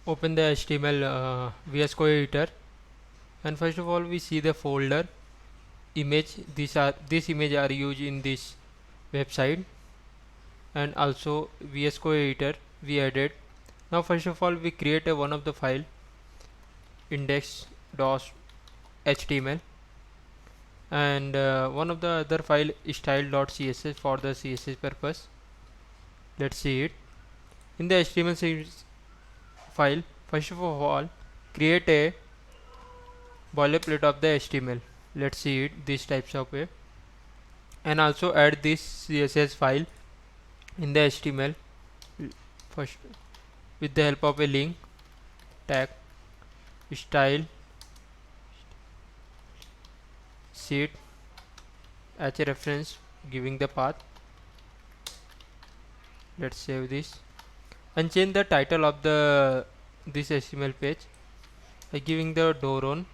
open the HTML VS Code editor, and first of all we see the folder image. This image are used in this website, and also VS Code editor we added. Now first of all we create a one of the file index.html, and one of the other file style.css for the CSS purpose. Let's see it. In the HTML file, first of all create a boilerplate of the HTML. Let's see it, these types of way, and also add this CSS file in the HTML first with the help of a link tag style sheet as a reference, giving the path. Let's save this and change the title of this HTML page by giving the door on.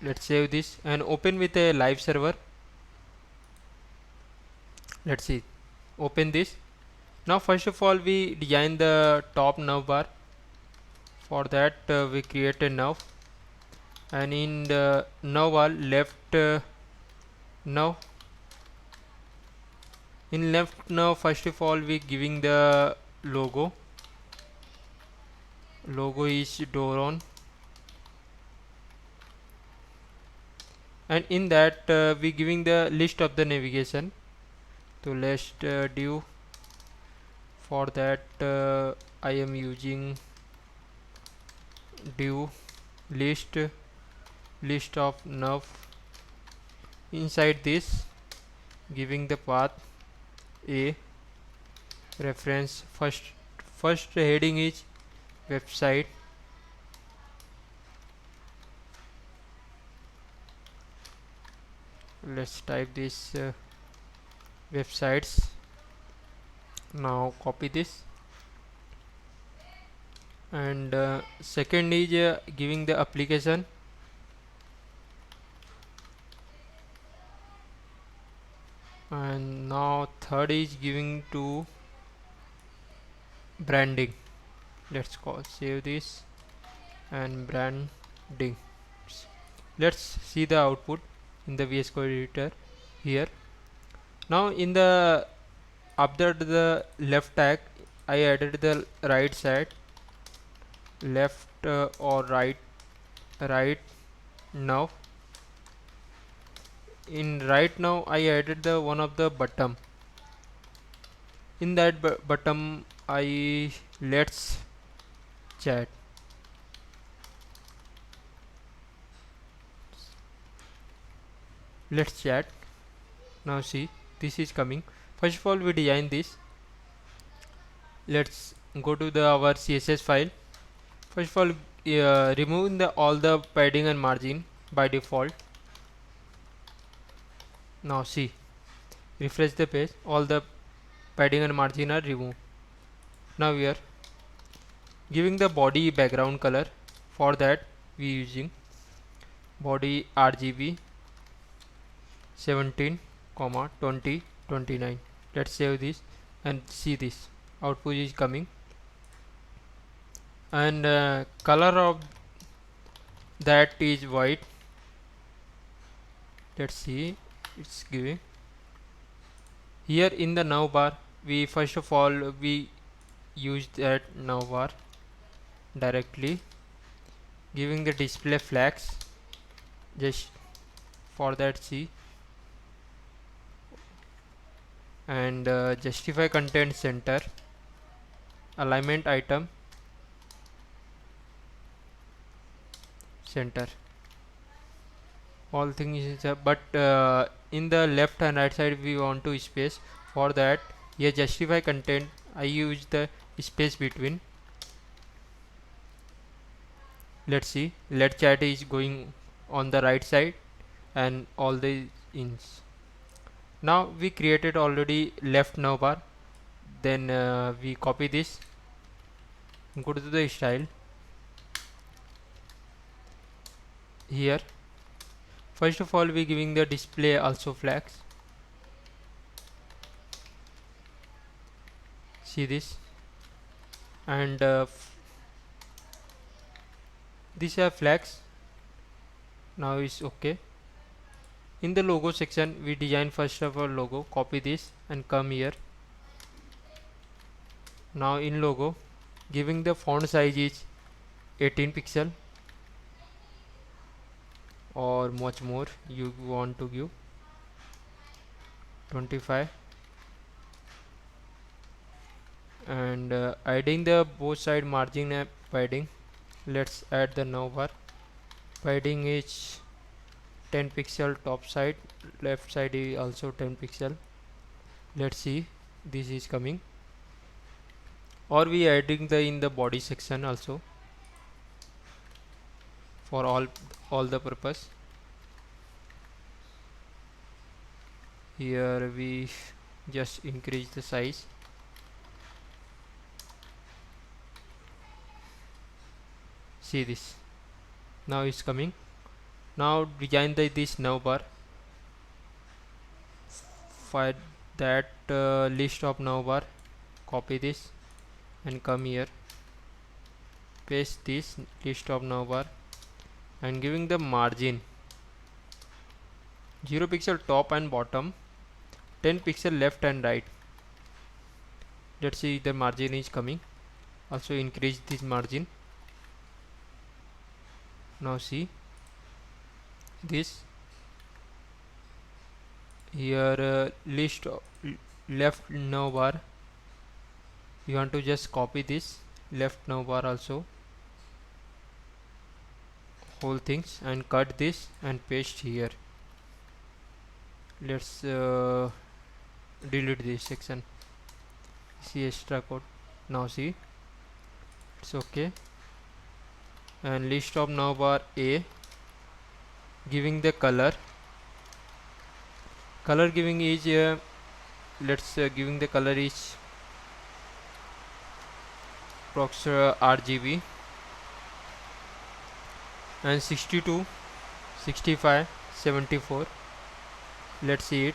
Let's save this and open with a live server. Let's see, open this. Now first of all we design the top navbar. For that we create a nav, and in the navbar left nav, in left nav first of all we giving the logo is door on, and in that we giving the list of the navigation to list div. For that I am using div list of nav. Inside this giving the path a reference. First heading is website, let's type this websites. Now copy this, and second is giving the application, and now third is giving to branding. Let's save this and branding. Let's see the output in the VS Code editor here. Now in the after the left tag I added the right side, left or right now. In right now I added the one of the button. In that button I let's chat. Now see, this is coming. First of all we design this. Let's go to our CSS file. First of all remove all the padding and margin by default. Now see, refresh the page, all the padding and margin are removed. Now we are giving the body background color. For that we using body RGB 17, 20, 29. Let's save this and see this output is coming, and color of that is white. Let's see, it's giving here in the navbar. We first of all we use that navbar directly, giving the display flags. Just for that see, and justify content center, alignment item center, all things is but in the left and right side we want to space. For that here justify content I use the space between. Let's see, let chat is going on the right side and all the ins. Now we created already left navbar, then we copy this, go to the style here. First of all we giving the display also flags. See this, and these are flags. Now is okay. In the logo section, we design first of all logo. Copy this and come here. Now in logo, giving the font size is 18 pixel or much more you want to give, 25, and adding the both side margin padding. Let's add the navbar. Padding is 10 pixel top side, left side is also 10 pixel. Let's see, this is coming. Or we adding the in the body section also for all the purpose. Here we just increase the size. See this, now it's coming. Now design this navbar. For that list of navbar, copy this and come here, paste this list of navbar and giving the margin 0 pixel top and bottom, 10 pixel left and right. Let's see, the margin is coming. Also increase this margin. Now see this here, list left navbar. You want to just copy this left navbar also, whole things, and cut this and paste here. Let's delete this section. See extra code. Now see, it's okay. And list of navbar A, giving the color giving is let's giving the color is prox RGB and 62, 65, 74. Let's see it,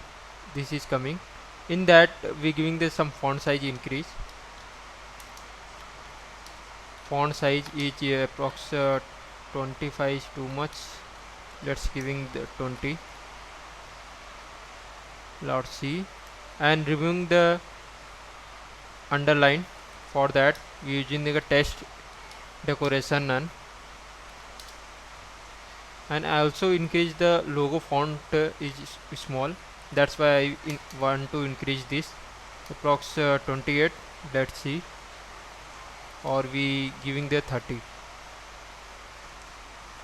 this is coming. In that we giving the some font size increase. Font size is approx 25 is too much. Let's giving the 20. Let's see, and removing the underline. For that we using the text decoration none, and I also increase the logo font is small. That's why I want to increase this approx 28. Let's see, or we giving the 30.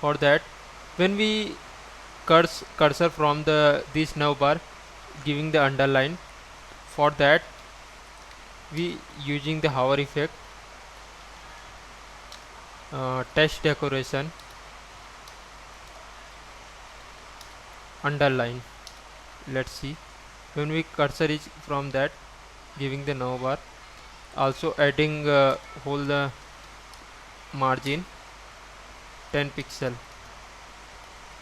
For that, when we cursor from this navbar, giving the underline. For that we using the hover effect, text decoration, underline. Let's see, when we cursor is from that, giving the navbar, also adding whole the margin 10 pixel,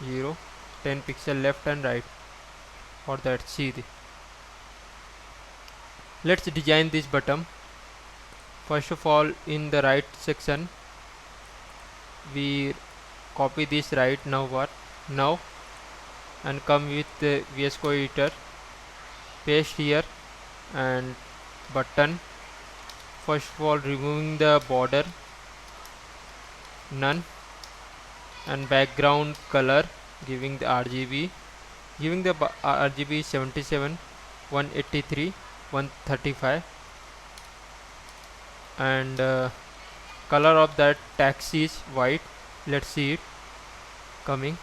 0, 10 pixel left and right. For that, see let's design this button. First of all, in the right section we copy this right navbar now and come with the VS Code editor, paste here and button. First of all, removing the border, none, and background color, giving the RGB, giving the RGB 77, 183, 135, and color of that text is white. Let's see it coming.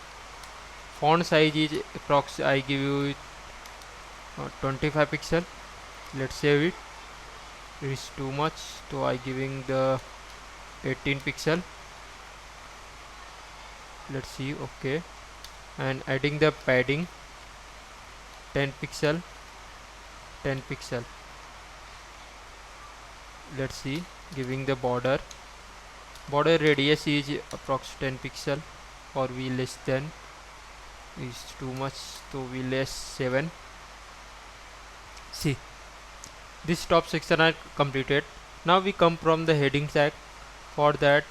Font size is approx I give you 25 pixel. Let's save it. It is too much, so I giving the 18 pixel. Let's see, okay, and adding the padding 10 pixel, 10 pixel. Let's see, giving the border radius is approx 10 pixel, or we less than, is too much, so we less 7. See, this top section are completed. Now we come from the heading tag. For that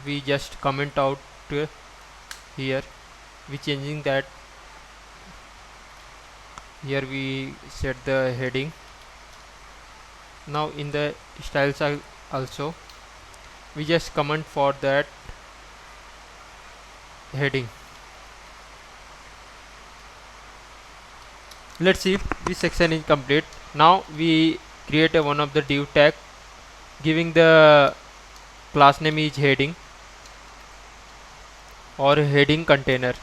we just comment out here, we changing that. Here we set the heading. Now in the styles also we just comment for that heading. Let's see if this section is complete. Now we create one of the div tag giving the class name is heading or heading container.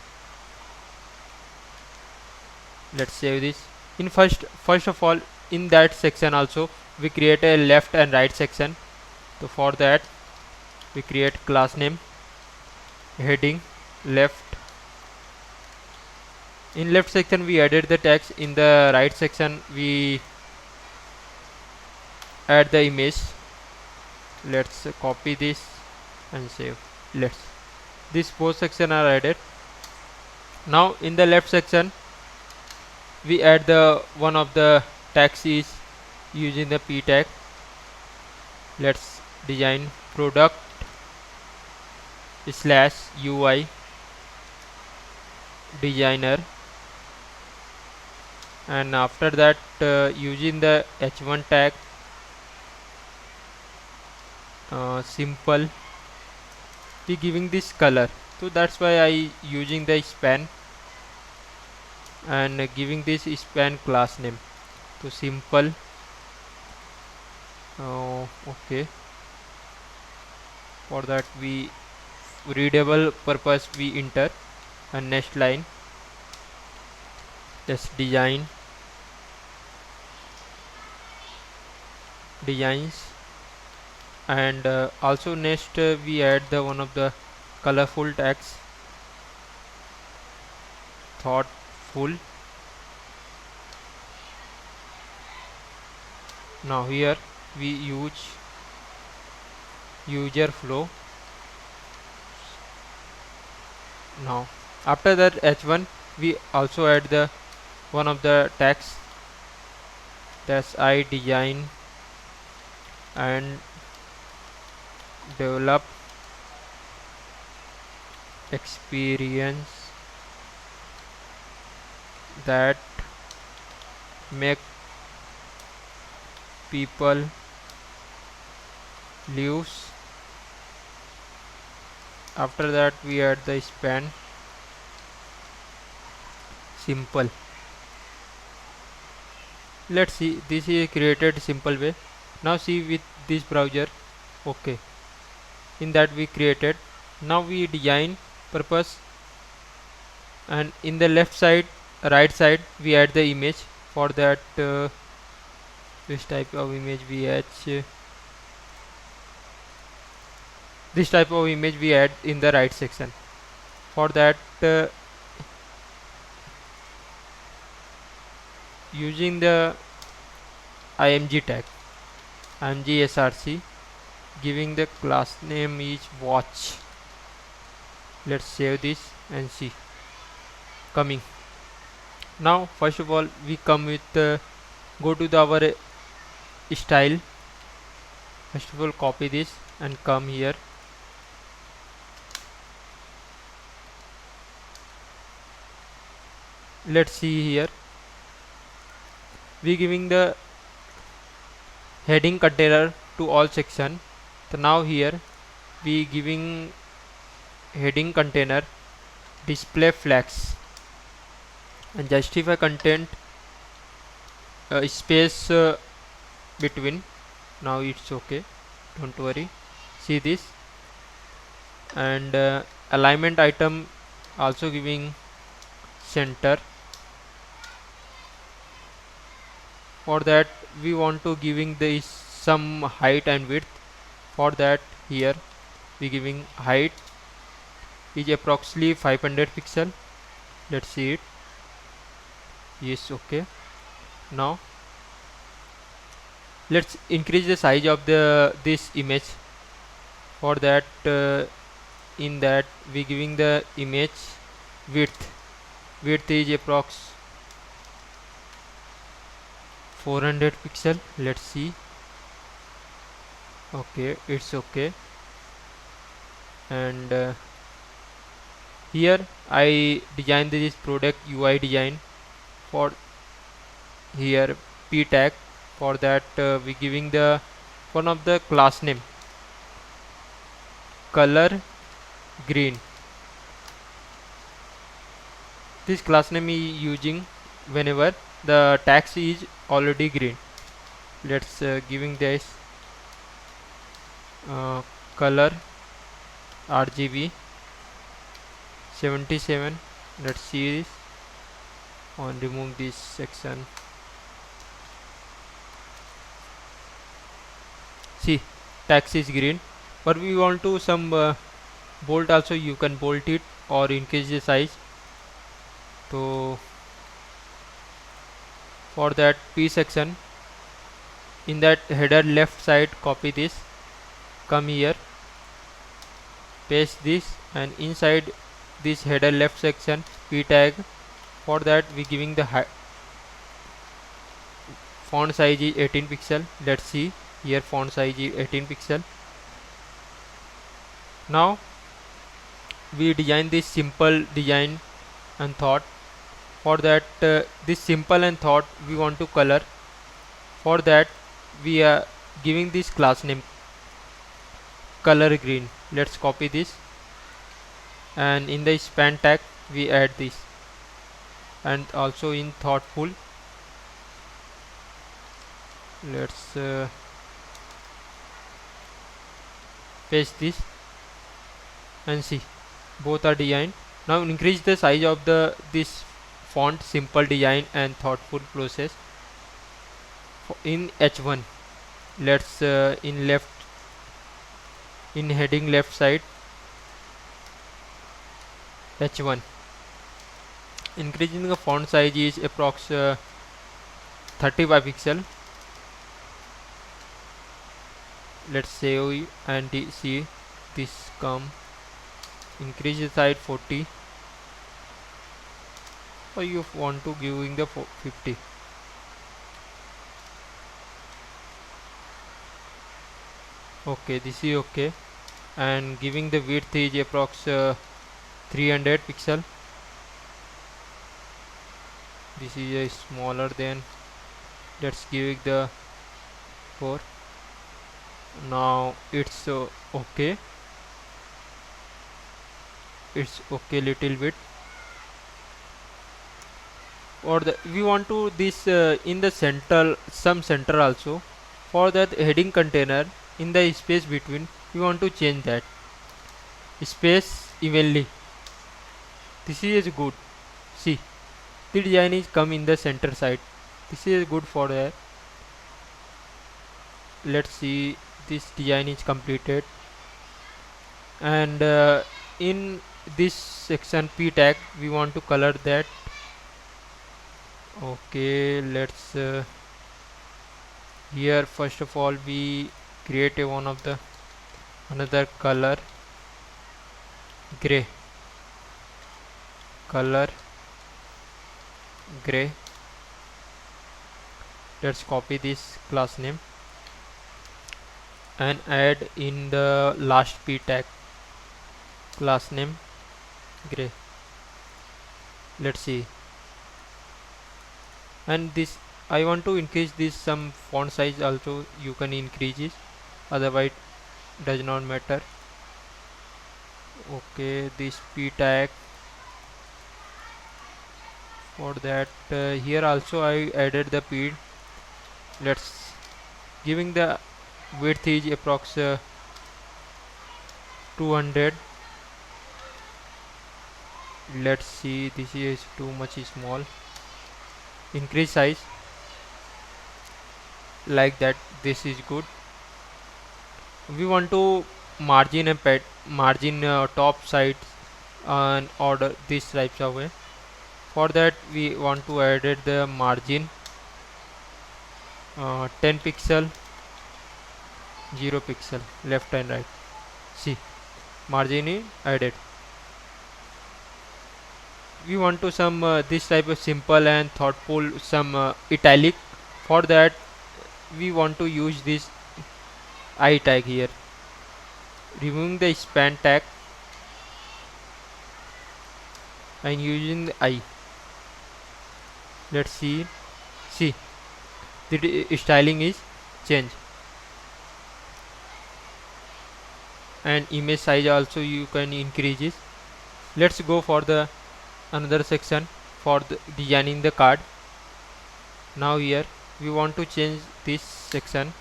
Let's save this. In first of all, in that section also we create a left and right section. So for that we create class name heading left. In left section we added the text. In the right section we add the image. Let's copy this and save. Let's this both section are added. Now in the left section we add the one of the tags is using the p tag. Let's design product slash UI designer, and after that using the h1 tag simple, we giving this color. So that's why I using the span and giving this span class name to simple. Okay, for that we readable purpose we enter, and next line let's designs, and also next we add the one of the colorful tags thoughtful. Now here we use user flow. Now after that h1 we also add the one of the tags, that's I design and develop experience that make people lives. After that we add the span simple. Let's see, this is created simple way. Now see with this browser. Okay, in that we created. Now we design purpose, and in the left side right side we add the image. For that which type of image we add, this type of image we add in the right section. For that using the img tag, img src, giving the class name is watch. Let's save this and see coming. Now first of all we come with go to the our style. First of all copy this and come here. Let's see here we giving the heading container to all section. So now here we giving heading container display flags and justify content space between. Now it's okay, don't worry. See this, and alignment item also giving center. For that we want to giving this some height and width. For that here we giving height is approximately 500 pixel. Let's see it. Yes, okay. Now let's increase the size of the this image. For that in that we giving the image width is approx 400 pixel. Let's see. Okay, it's okay. And here I designed this product UI design for here p tag. For that we giving the one of the class name color green. This class name is using whenever the text is already green. Let's giving this color RGB 77. Let's see this on remove this section. See, text is green, but we want to some bold also. You can bold it or increase the size. So for that p section, in that header left side, copy this, come here, paste this, and inside this header left section p tag. For that we giving the font size is 18 pixel. Let's see here, font size is 18 pixel. Now we design this simple design and thought. For that this simple and thought we want to color. For that we are giving this class name color green. Let's copy this, and in the span tag we add this, and also in thoughtful let's paste this and see both are designed. Now increase the size of the this font simple design and thoughtful process in H1. Let's in heading left side H1, increasing the font size is approx 35 pixel. Let's save and see this come, increase the size 40, or you want to giving the 50. Okay, this is okay, and giving the width is approx 300 pixel. This is a smaller than, let's give the 4. Now it's okay, it's okay little bit. Or we want to this in the center, some center also. For that heading container, in the space between we want to change that space evenly. This is good. See, the design is come in the center side. This is good for that. Let's see, this design is completed, and in this section p tag we want to color that. Okay, let's here first of all we create a one of the another color gray, color gray. Let's copy this class name and add in the last p tag class name gray. Let's see, and this I want to increase this some font size also. You can increase it, otherwise does not matter. Okay, this p tag. For that here also I added the p. Let's giving the width is approx 200. Let's see, this is too much small. Increase size like that. This is good. We want to margin and pad margin top side and order this types of way. For that we want to add the margin 10 pixel, 0 pixel left and right. See, margin is added. We want to some this type of simple and thoughtful some italic. For that we want to use this I tag here, removing the span tag and using the I. Let's see the styling is changed, and image size also you can increase it. Let's go for the another section for the designing the card. Now here we want to change this section.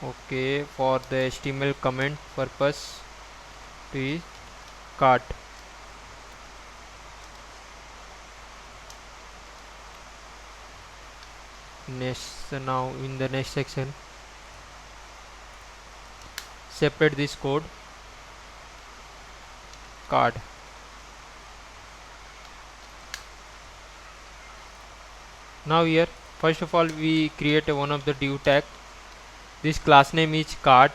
Okay, for the HTML comment purpose to is cart. Next, now in the next section, separate this code card. Now here, first of all, we create one of the div tag. This class name is card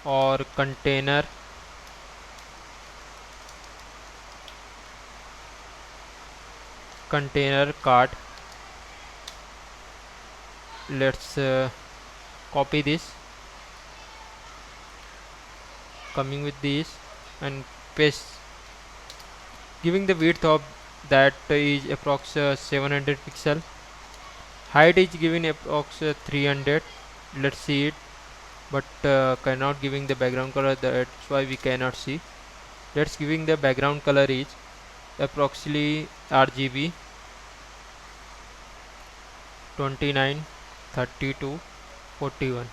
or container card. Let's copy this, coming with this and paste, giving the width of that is approx 700 pixel, height is given approx 300. Let's see it, but cannot giving the background color, that's why we cannot see. Let's giving the background color is approximately RGB 29 32 41.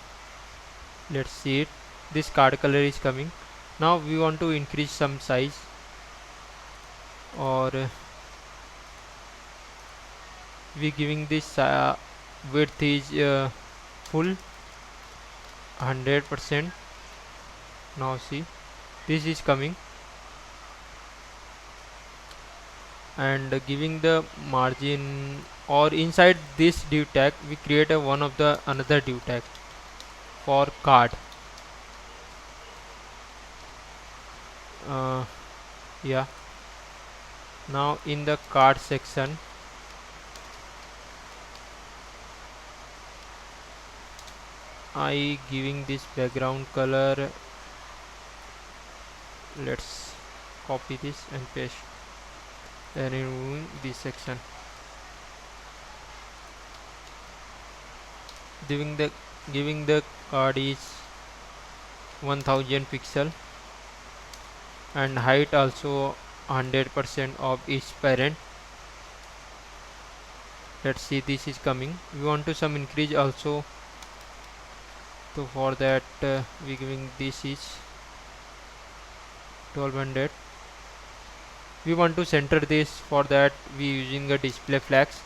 Let's see it, this card color is coming. Now we want to increase some size, or we giving this width is full 100%. Now see, this is coming, and giving the margin, or inside this div tag we create a one of the another div tag for card. Yeah, now in the card section I giving this background color. Let's copy this and paste and removing this section, giving the card is 1000 pixel and height also 100% of each parent. Let's see, this is coming. We want to some increase also, so for that we giving this is 1200. We want to center this, for that we using a display flags,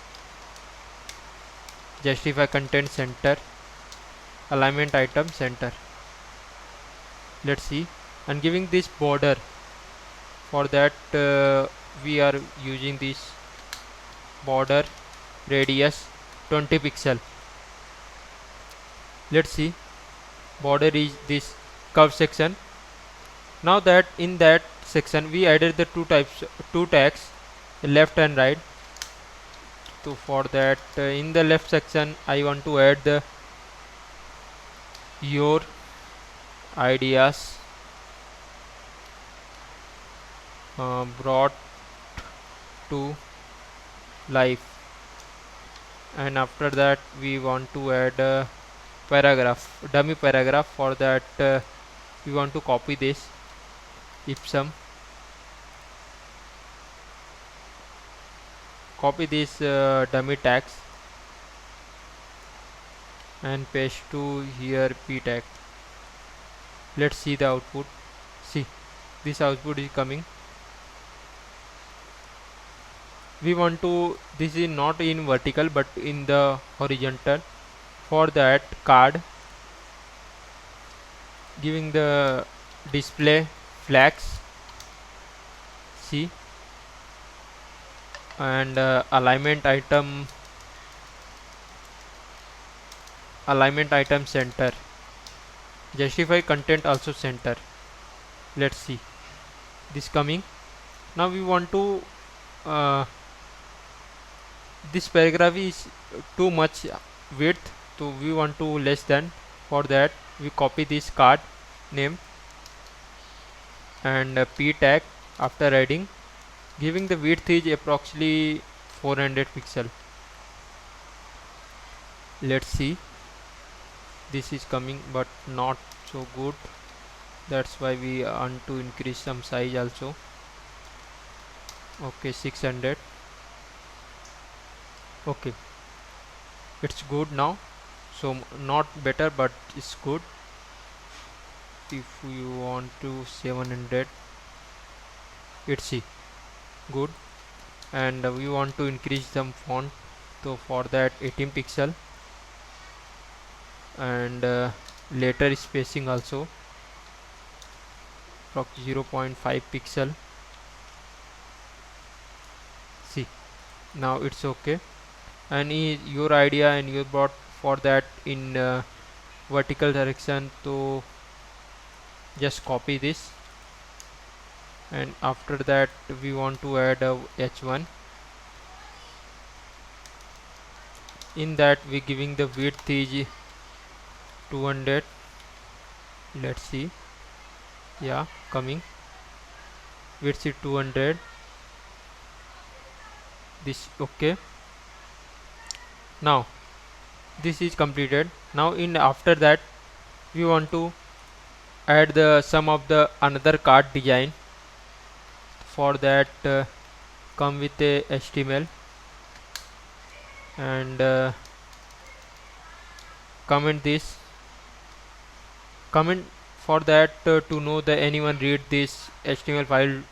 justify content center, alignment item center. Let's see, and giving this border, for that we are using this border radius 20 pixel. Let's see, border is this curve section. Now that in that section we added the two tags, left and right. So for that in the left section I want to add the your ideas brought to life, and after that we want to add a dummy paragraph. For that we want to copy this ipsum, copy this dummy tags and paste to here p tag. Let's see the output. See, this output is coming. We want to, this is not in vertical but in the horizontal. For that card, giving the display flags, see, and alignment item center, justify content also center. Let's see this coming. Now we want to this paragraph is too much width, So we want to less than. For that we copy this card name and p tag after adding, giving the width is approximately 400 pixel. Let's see, this is coming but not so good. That's why we want to increase some size also. Okay, 600. Okay, it's good now. So not better but it's good. If you want to 700, it's see good. And we want to increase some font, so for that 18 pixel and later spacing also 0.5 pixel. See, now it's okay. And your idea and you brought for that in vertical direction, so just copy this. And after that we want to add a h1. In that we giving the width is 200. Let's see, yeah, coming. Width is 200. This okay. Now this is completed. Now in after that we want to add the some of the another card design. For that come with a HTML and comment this comment. For that to know that anyone read this HTML file,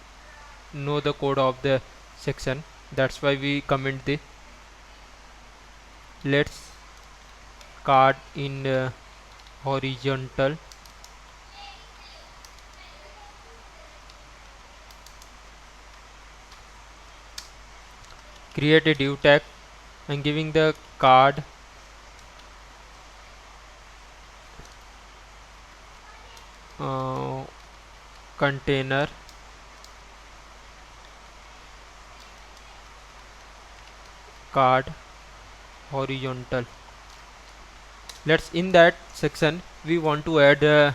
know the code of the section, that's why we comment the let's card in horizontal. Create a div tag and giving the card container card horizontal. Let's in that section we want to add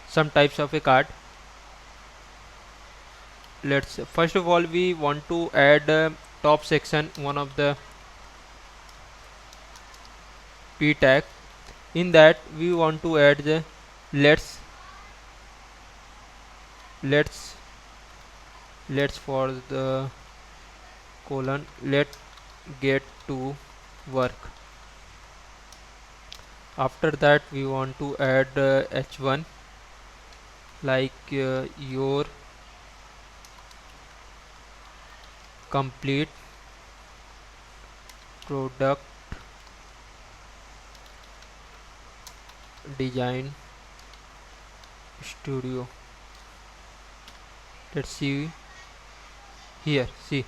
some types of a card. Let's first of all we want to add top section one of the p tag. In that we want to add the let's for the colon let get to work. After that we want to add h1 like your complete product design studio. Let's see here, see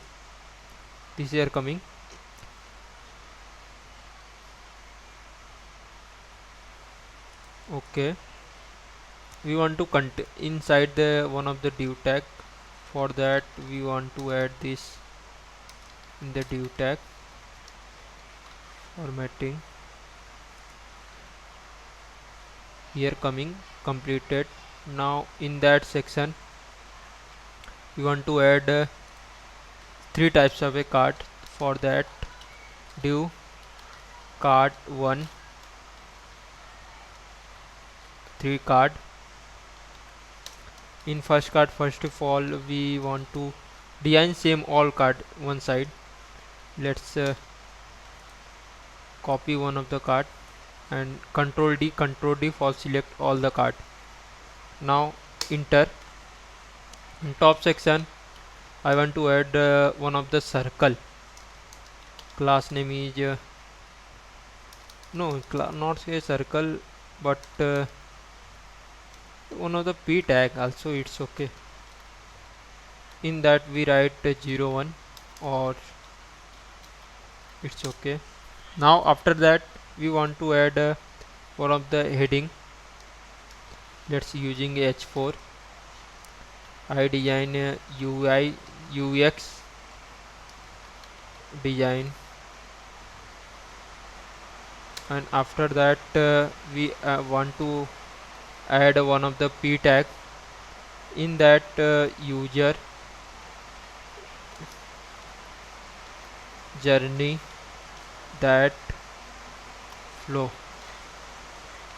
this here coming. Okay, we want to inside the one of the div tag. For that we want to add this in the div tag formatting. Here coming completed. Now in that section we want to add three types of a card. For that div card 1 3 card. In first card, first of all we want to design same all card one side. Let's copy one of the card and control D for select all the card. Now enter. In top section I want to add one of the circle. Class name is no not a circle but one of the p tag also, it's okay. In that we write 01 or it's okay. Now after that we want to add one of the heading. Let's using h4. I design UI UX design and after that we want to add one of the p tag in that user journey that flow.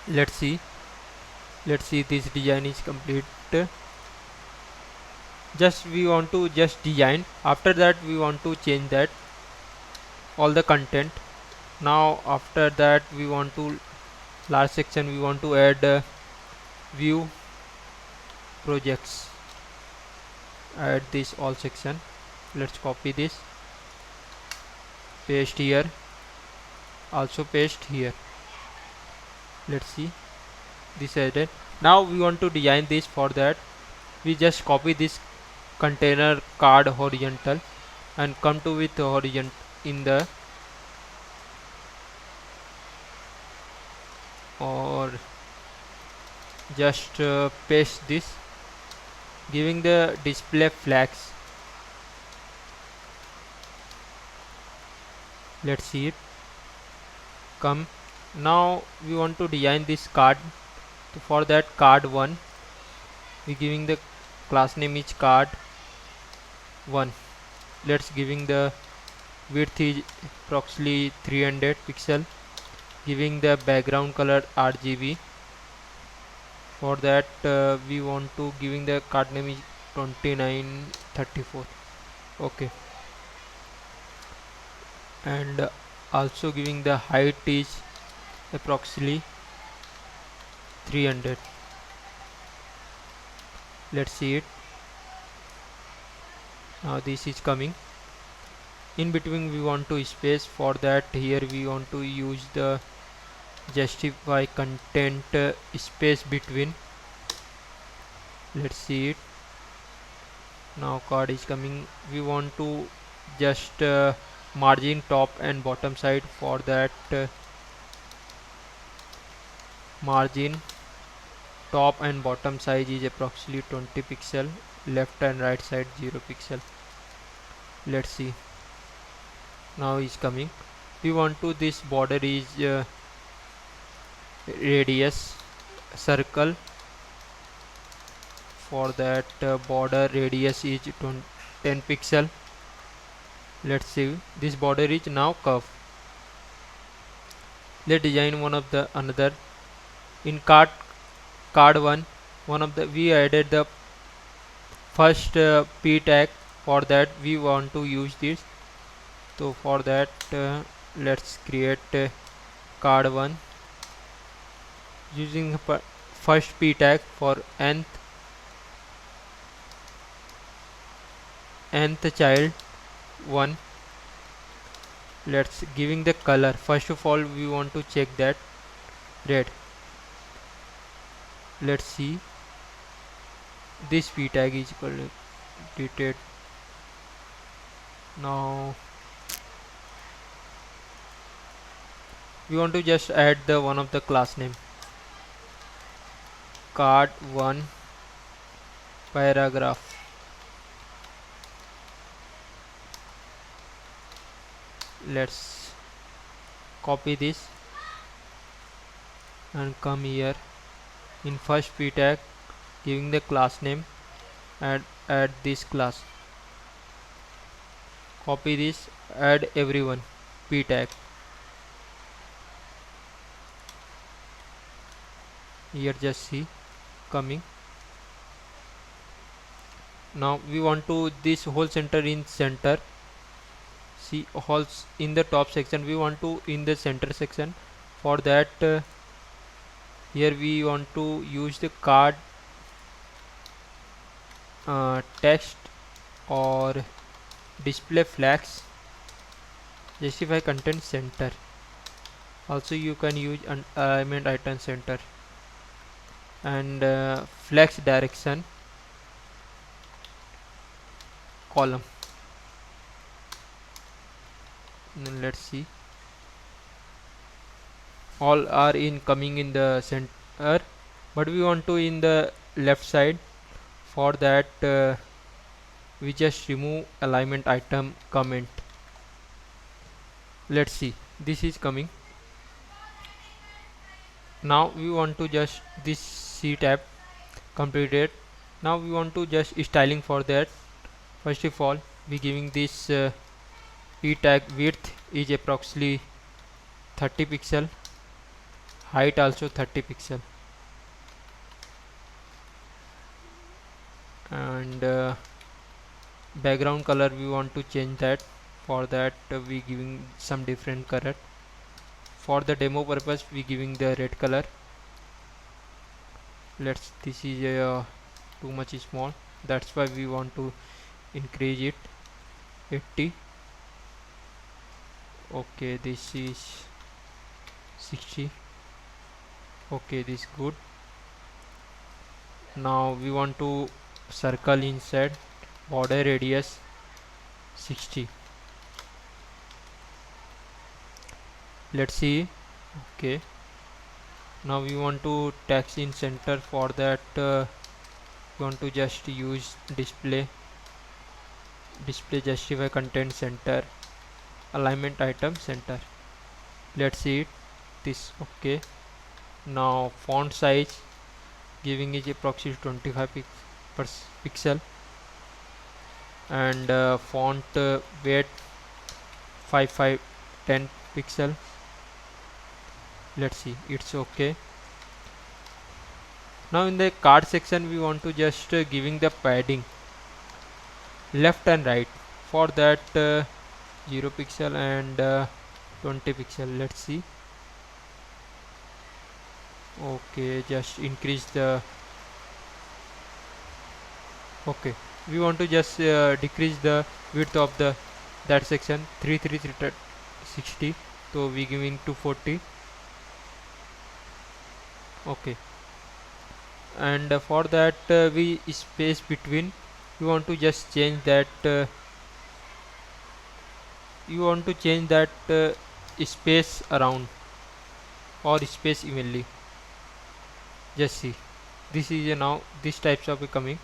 Let's see let's see this design is complete. Just we want to just design, after that we want to change that all the content. Now after that we want to last section we want to add view projects. Add this all section. Let's copy this, paste here, also paste here. Let's see this added. Now we want to design this. For that we just copy this container card horizontal and come to with horizontal in the or just paste this, giving the display flags. Let's see it come. Now we want to design this card. For that card1 we giving the class name is card1. Let's giving the width is approximately 300 pixel, giving the background color RGB. For that we want to giving the card name is 2934. Okay, and also giving the height is approximately 300. Let's see it. Now this is coming. In between we want to space. For that here we want to use the justify content space between. Let's see it. Now card is coming. We want to just margin top and bottom side. For that margin top and bottom size is approximately 20 pixel, left and right side 0 pixel. Let's see. Now is coming. We want to this border is radius circle. For that border radius is 10 pixel. Let's see, this border is now curve. Let's design one of the another. In card1 one of the we added the first p tag. For that we want to use this. So for that let's create card1 using first p tag for nth child 1. Let's giving the color. First of all we want to check that red. Let's see, this p tag is completed. Now we want to just add the one of the class name card1 paragraph. Let's copy this and come here in first p tag, giving the class name and add this class. Copy this, add everyone p tag. Here just see coming. Now we want to this whole center in center. See holes in the top section we want to in the center section. For that here we want to use the card text or display flags, justify content center. Also you can use an element item center and flex direction column. And let's see, all are in coming in the center, but we want to in the left side. For that we just remove alignment item comment. Let's see, this is coming. Now we want to just this C tab completed. Now we want to just styling for that. First of all, we giving this e tag width is approximately 30 pixel, height also 30 pixel, and background color we want to change that. For that we giving some different color. For the demo purpose we giving the red color. This is too much small, that's why we want to increase it 80. Okay, this is 60. Okay, this good. Now we want to circle inside, border radius 60. Let's see. Okay, now we want to text in center. For that we want to just use display justify content center, alignment item center. Let's see it. This okay. Now font size giving is approximately 25 pixel, and font weight 5510 pixel. Let's see, it's okay. Now in the card section we want to just giving the padding left and right. For that 0 pixel and 20 pixel. Let's see. Okay, just increase the. Okay, we want to just decrease the width of the that section 360, so we giving 240. Okay, and for that we space between we want to just change that space around or space evenly. Just see, this is now this types of coming.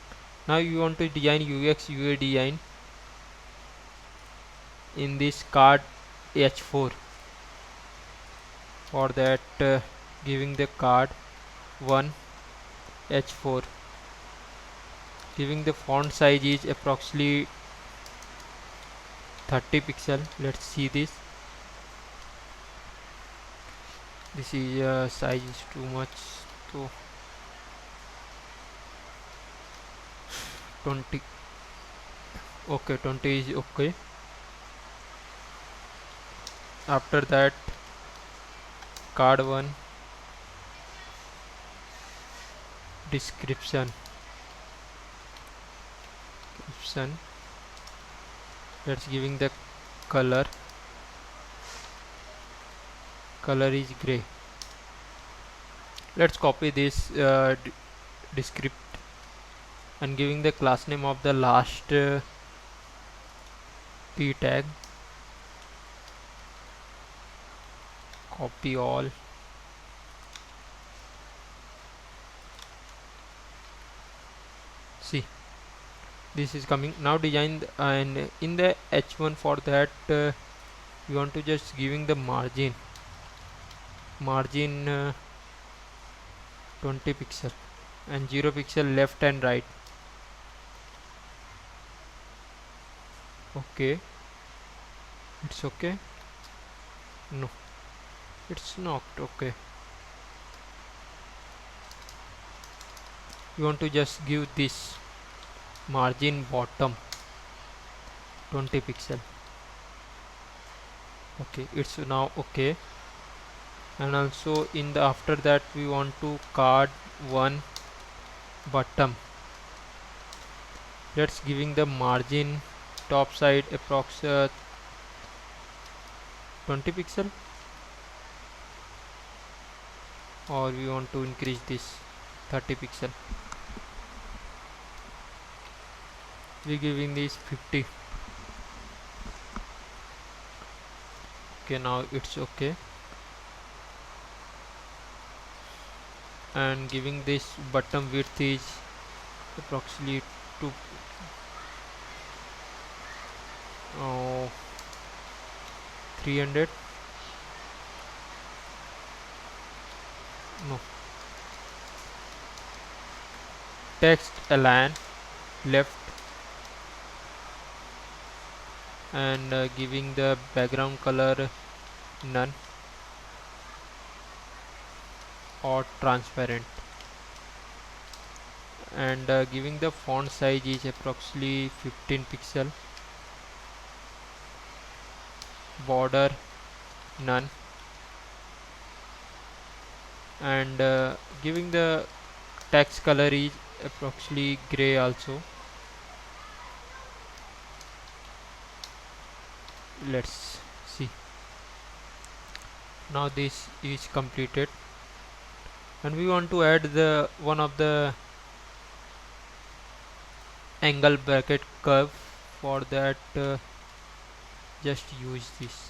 Now you want to design UX UI design in this card H4. For that giving the card 1 H4, giving the font size is approximately 30 pixel. Let's see this. This is size is too much, so 20. Okay, 20 is okay. After that card 1 description. Let's giving the color is gray. Let's copy this descript and giving the class name of the last p tag. Copy all. See, this is coming now designed. And in the H1 for that we want to just giving the margin 20 pixel and 0 pixel left and right. Okay, it's okay. No, it's not okay. We want to just give this margin bottom 20 pixel. Okay, it's now okay. And also in the after that we want to card 1 bottom. Let's giving the margin top side approx 20 pixel, or we want to increase this 30 pixel. We giving this 50. Okay, now it's okay. And giving this bottom width is approximately 2 300. no, text align left, and giving the background color none or transparent, and giving the font size is approximately 15 pixel, border none, and giving the text color is approximately gray also. Let's see. Now this is completed, and we want to add the one of the angle bracket curve. For that, just use this.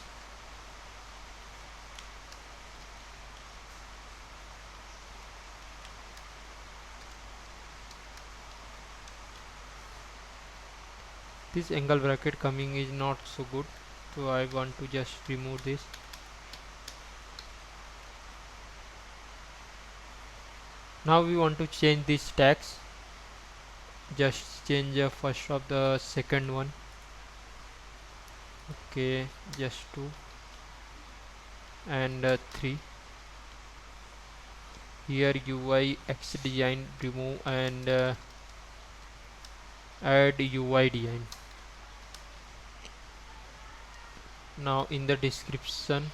This angle bracket coming is not so good, so I want to just remove this. Now we want to change this text. Just change first of the second one. Okay, just 2 and 3. Here UI X design remove and add UI design. Now in the description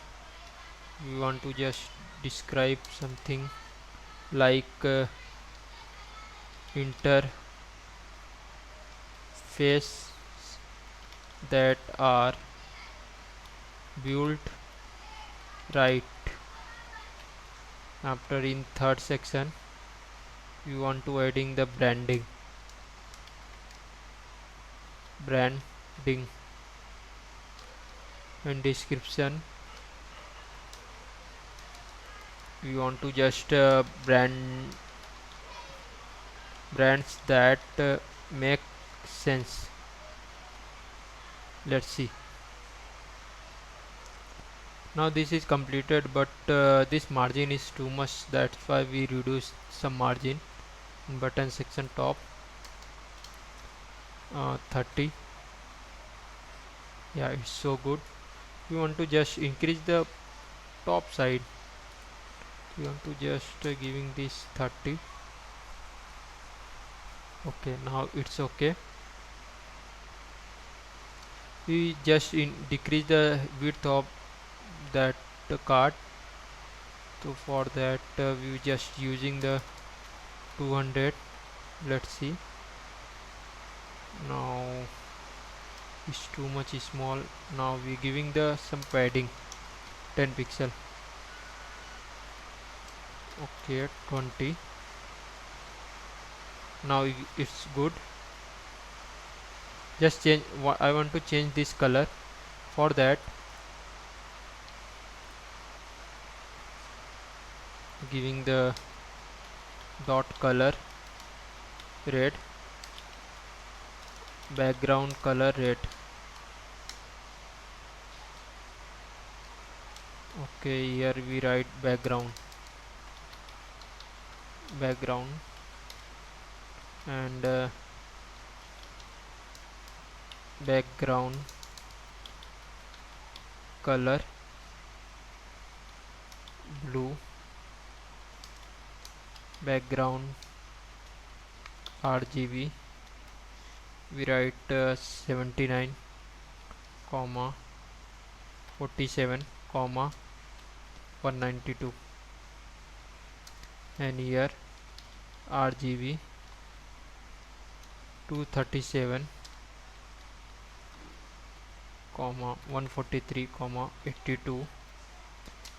we want to just describe something like interface that are built right. After in third section we want to adding the branding and description. We want to just brands that make sense. Let's see. Now this is completed, but this margin is too much, that's why we reduce some margin in button section top 30. Yeah, it's so good. We want to just increase the top side. We want to just giving this 30. Okay, now it's okay. We just decrease the width of that card. So for that we just using the 200. Let's see. Now it's too much small. Now we giving the some padding 10 pixel. Okay, 20. Now it's good. Just change. I want to change this color. For that, giving the dot color red, background color red. Okay, here we write background and background color blue, background RGB. We write 79 comma 47 comma 192, and here RGB 237 comma 143 comma 82.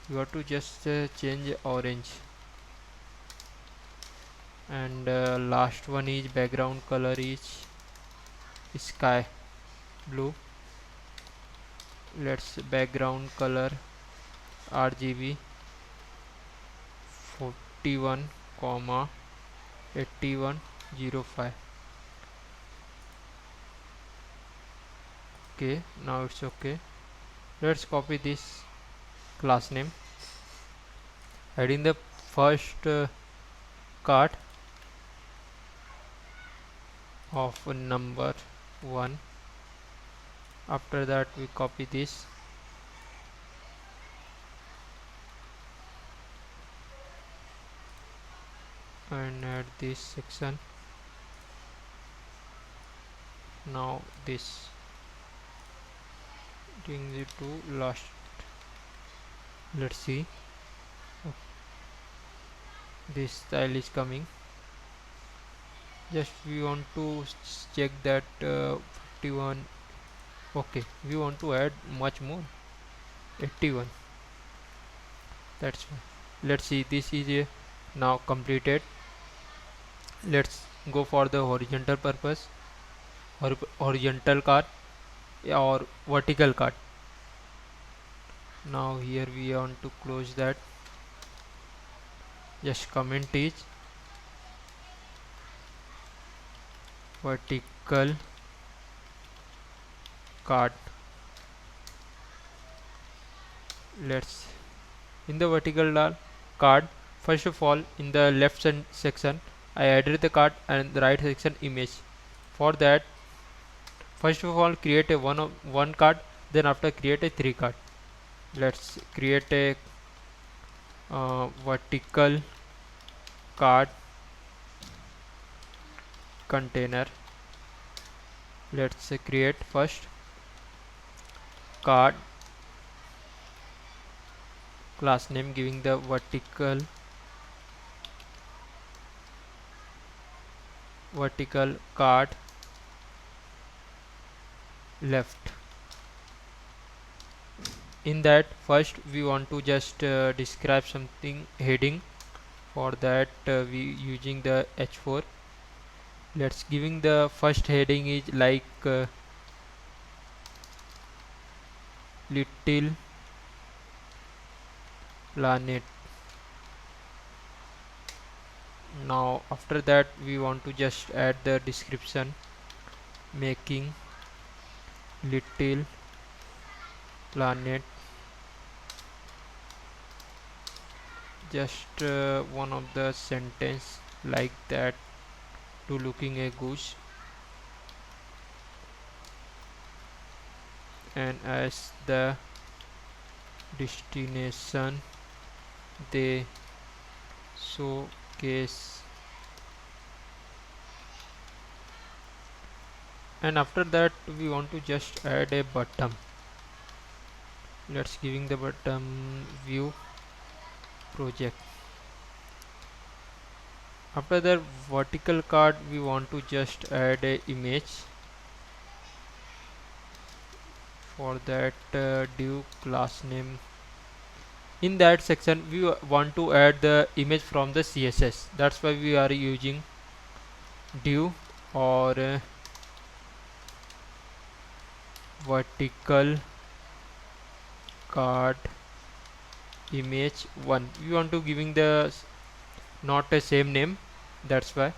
You have to just change orange, and last one is background color is sky blue. Let's background color RGB 41 comma 8105. Okay, now it's okay. Let's copy this class name, add in the first card of number 1. After that we copy this and add this section. Now this bring it to last. Let's see, this style is coming. Just we want to check that 51. Okay, we want to add much more, 81. That's fine. Let's see, this is now completed. Let's go for the horizontal purpose, or horizontal card or vertical card. Now here we want to close that. Just comment is vertical card. Let's in the vertical card, first of all in the left section I added the card and the right section image. For that, first of all create a one card, then after create a 3 card. Let's create a vertical card container. Let's create first card class name, giving the vertical card left. In that, first we want to just describe something heading. For that we using the h4. Let's giving the first heading is like little planet. Now after that we want to just add the description, making little planet just one of the sentence like that, to looking a goose, and as the destination they showcase. And after that we want to just add a button. Let's giving the button view project. After the vertical card we want to just add a image. For that div class name, in that section we want to add the image from the CSS. That's why we are using div or vertical card image 1. We want to giving the not a same name, that's why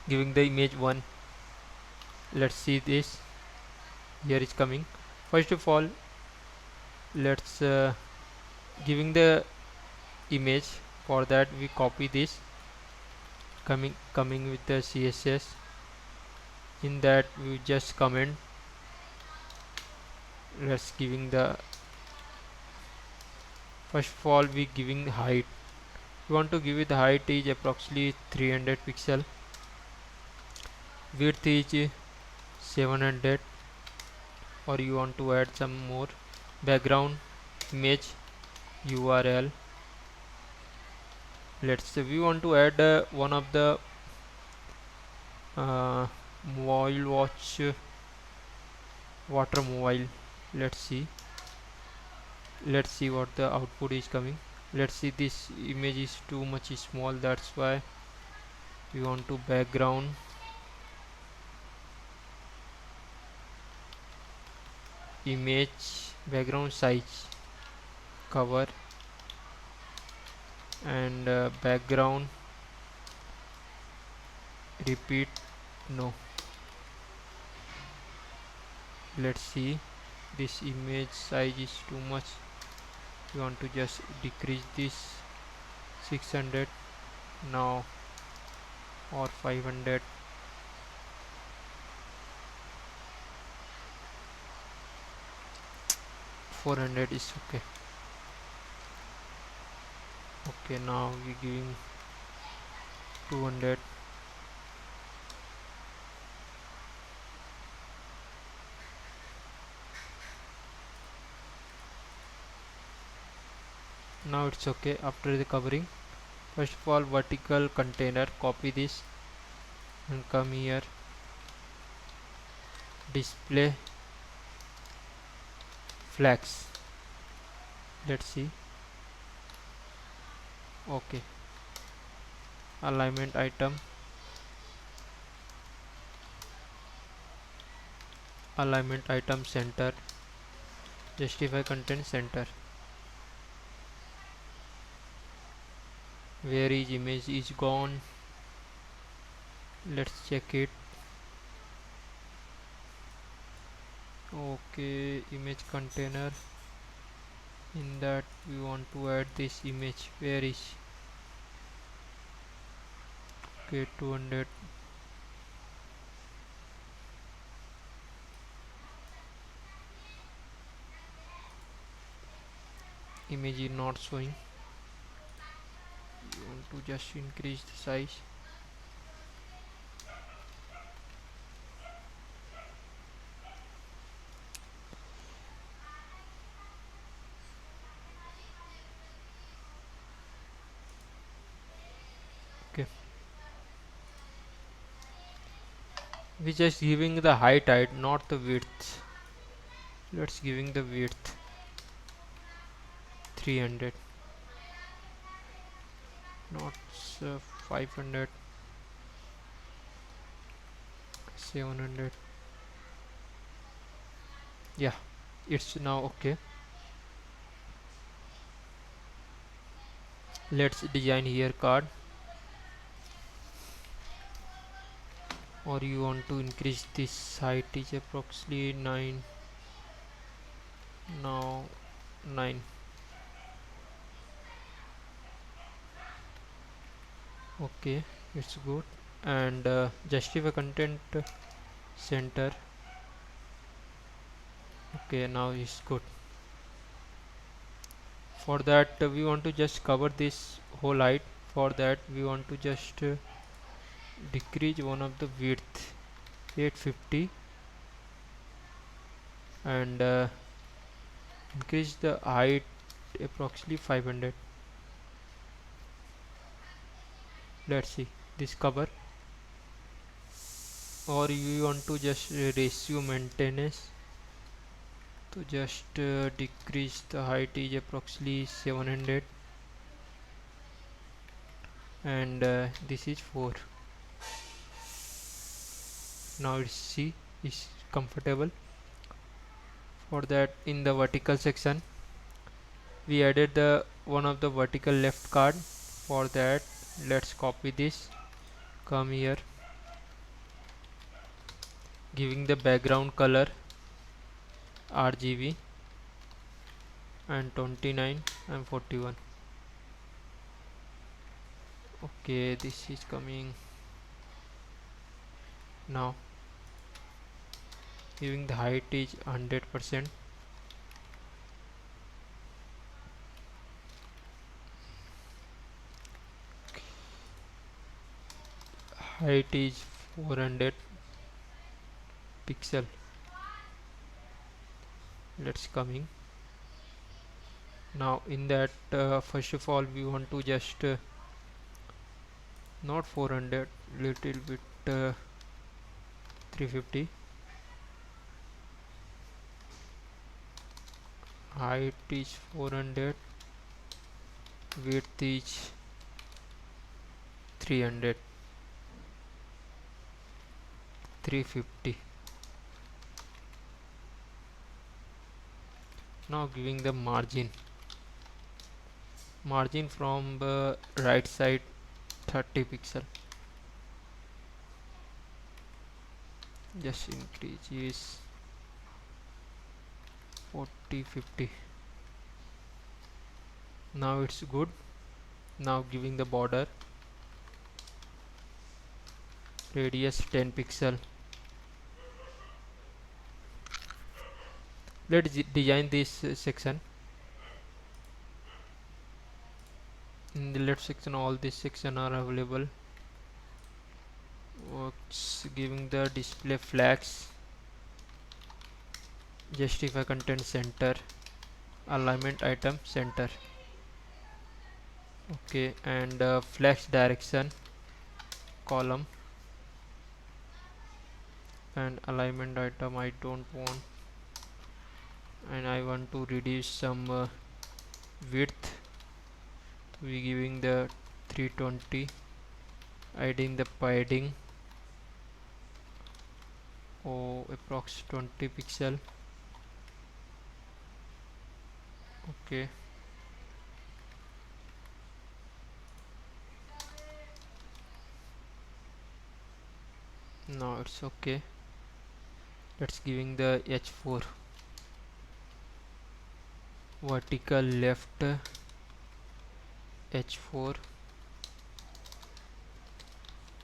giving the image 1. Let's see this, here is coming. First of all let's giving the image. For that we copy this, coming with the CSS. In that we just comment. Let's giving the first of all we giving height. We want to give it the height is approximately 300 pixel, width is 700, or you want to add some more. Background image URL. Let's say we want to add one of the mobile watch, water mobile. Let's see what the output is coming. Let's see, this image is too much small, that's why we want to background image, background size, cover, and background repeat no. Let's see, this image size is too much. We want to just decrease this 600 now, or 500. 400 is okay. Okay, now we giving 200. Now it's okay. After the covering, first of all, vertical container, copy this and come here, display flags. Let's see. Okay, alignment item, center, justify content center. Where is image is gone? Let's check it. Okay, image container, in that we want to add this image. Where is? Okay, 200. Image is not showing. You want to just increase the size. Okay, we just giving the height, not the width. Let's giving the width 300, not 500. 700. Yeah, it's now okay. Let's design here card, or you want to increase this height is approximately 9. Now 9. Okay, it's good. And justify content center. Okay, now it's good. For that we want to just cover this whole height. For that we want to just decrease one of the width 850, and increase the height approximately 500. Let's see this cover. Or you want to just ratio maintenance, to just decrease the height is approximately 700, and this is 4. Now it's see is comfortable. For that, in the vertical section we added the one of the vertical left card. For that, let's copy this, come here, giving the background color RGB and 29 and 41. Okay, this is coming now. Giving the height is 100%. Height is 400 pixel. Let's coming now. In that, first of all we want to just not 400, little bit 350. Height is 400, width is 300, 350. Now giving the margin from the right side 30 pixel. Just increase is 40, 50. Now it's good. Now giving the border radius 10 pixel. Let's design this section. In the left section all these sections are available. What's giving the display flags, justify content center, alignment item center. Okay, and flex direction column, and alignment item I don't want, and I want to reduce some width. We giving the 320, adding the padding approx 20 pixel. Okay, now it's okay. Let's giving the h4, vertical left h4,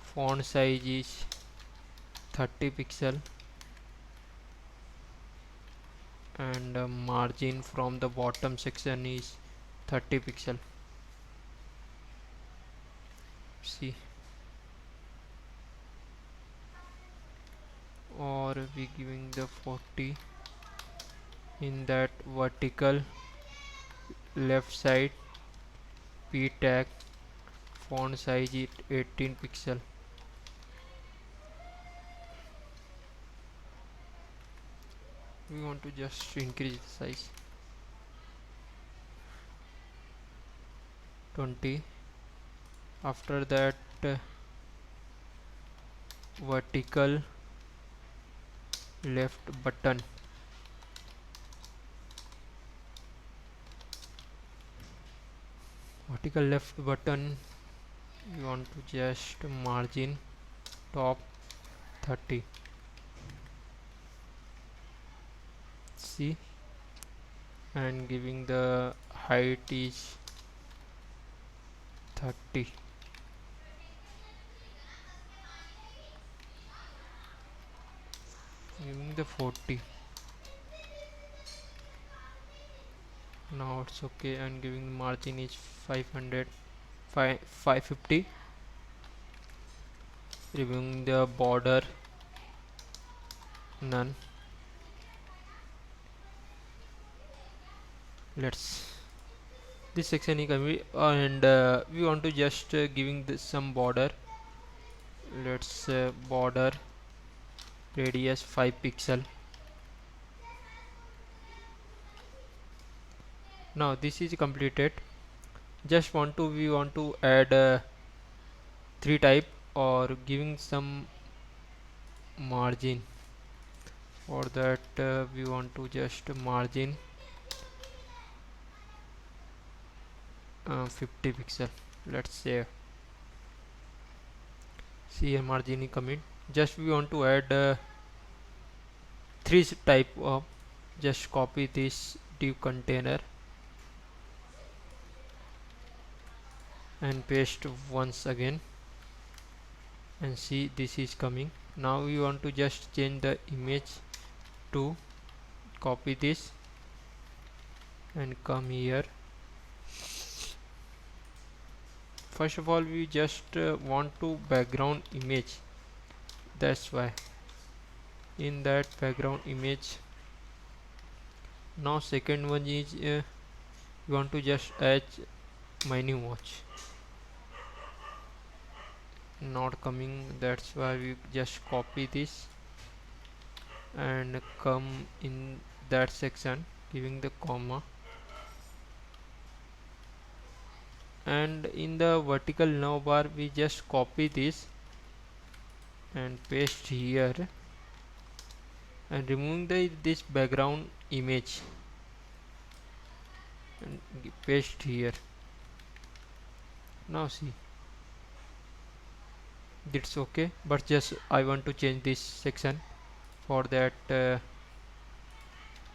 font size is 30 pixel, and margin from the bottom section is 30 pixel. See, or we giving the 40 in that vertical left side, p tag, font size is 18 pixel. We want to just increase the size 20. After that vertical left button, we want to just margin top 30. See, and giving the height is 30. Giving the 40. Now it's okay, and giving margin is 550. Removing the border none. Let's this section is coming, and we want to just giving this some border. Let's border radius 5 pixel. Now this is completed. Just we want to add 3 type, or giving some margin. For that we want to just margin 50 pixel. Let's say, see here margin is commit. Just we want to add 3 type of. Just copy this div container and paste once again, and see this is coming. Now we want to just change the image to, copy this and come here. First of all we just want to background image, that's why in that background image. Now second one is we want to just add menu watch, not coming, that's why we just copy this and come in that section, giving the comma, and in the vertical navbar we just copy this and paste here, and removing this background image and paste here. Now see, it's okay, but just I want to change this section. For that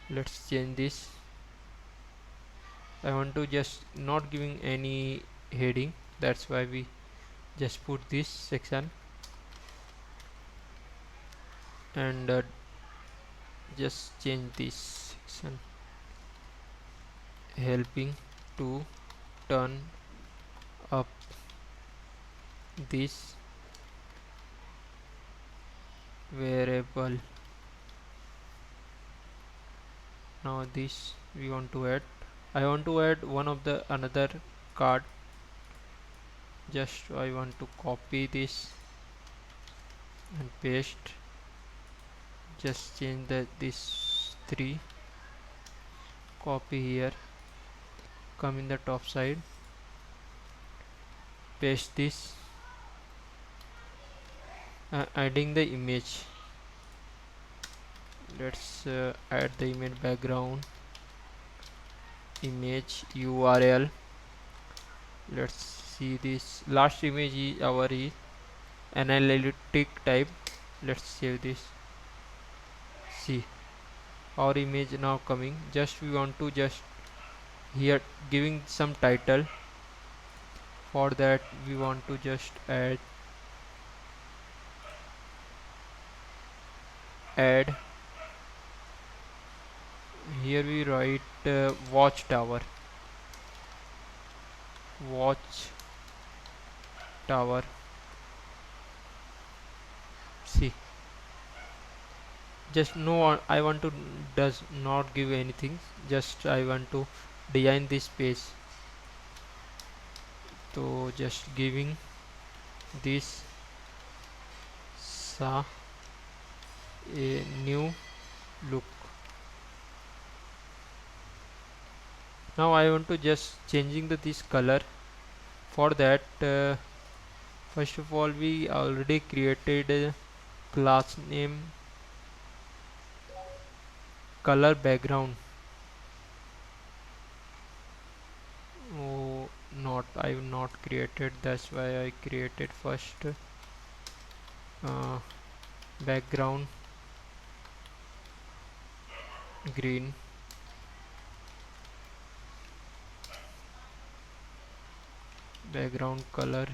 let's change this. I want to just not giving any heading, that's why we just put this section, and just change this section, helping to turn up this variable. Now this we want to add. I want to add one of the another card. Just I want to copy this and paste. Just change this 3, copy here, come in the top side, paste this, adding the image. Let's add the image background, image URL. Let's see, this last image is our analytic type. Let's save this. See, our image now coming. Just we want to just here giving some title. For that we want to just add here we write watchtower. See, just no, I want to does not give anything, just I want to design this page, so just giving this a new look. Now I want to just changing this color. For that first of all we already created a class name color background. Oh, not, I have not created, that's why I created first background green, background color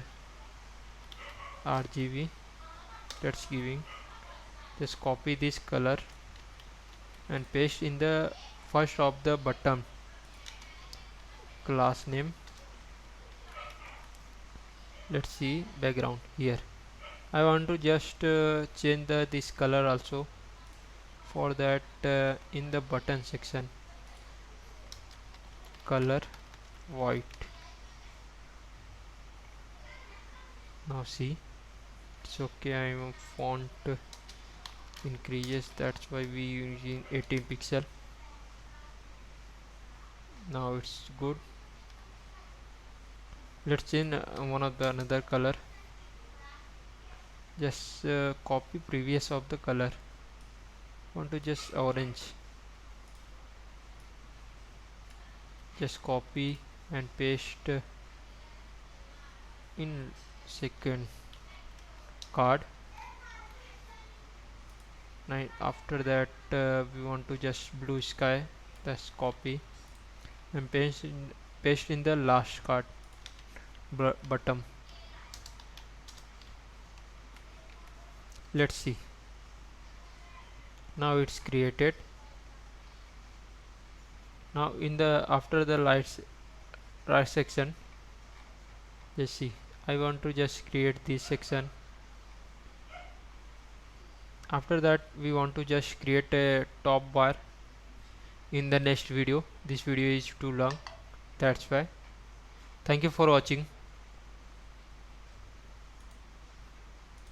RGB. That's giving, just copy this color and paste in the first of the button, class name. Let's see background here. I want to just change this color also. For that in the button section, color white. Now see, it's okay. I'm font increases, that's why we using 18 pixel. Now it's good. Let's change one of the another color. Just copy previous of the color. Want to just orange. Just copy and paste in second card. Now after that we want to just blue sky. Just copy and paste in the last card bottom. Let's see, now it's created. Now in the after the right section, let's see, I want to just create this section. After that we want to just create a top bar in the next video. This video is too long, that's why. Thank you for watching.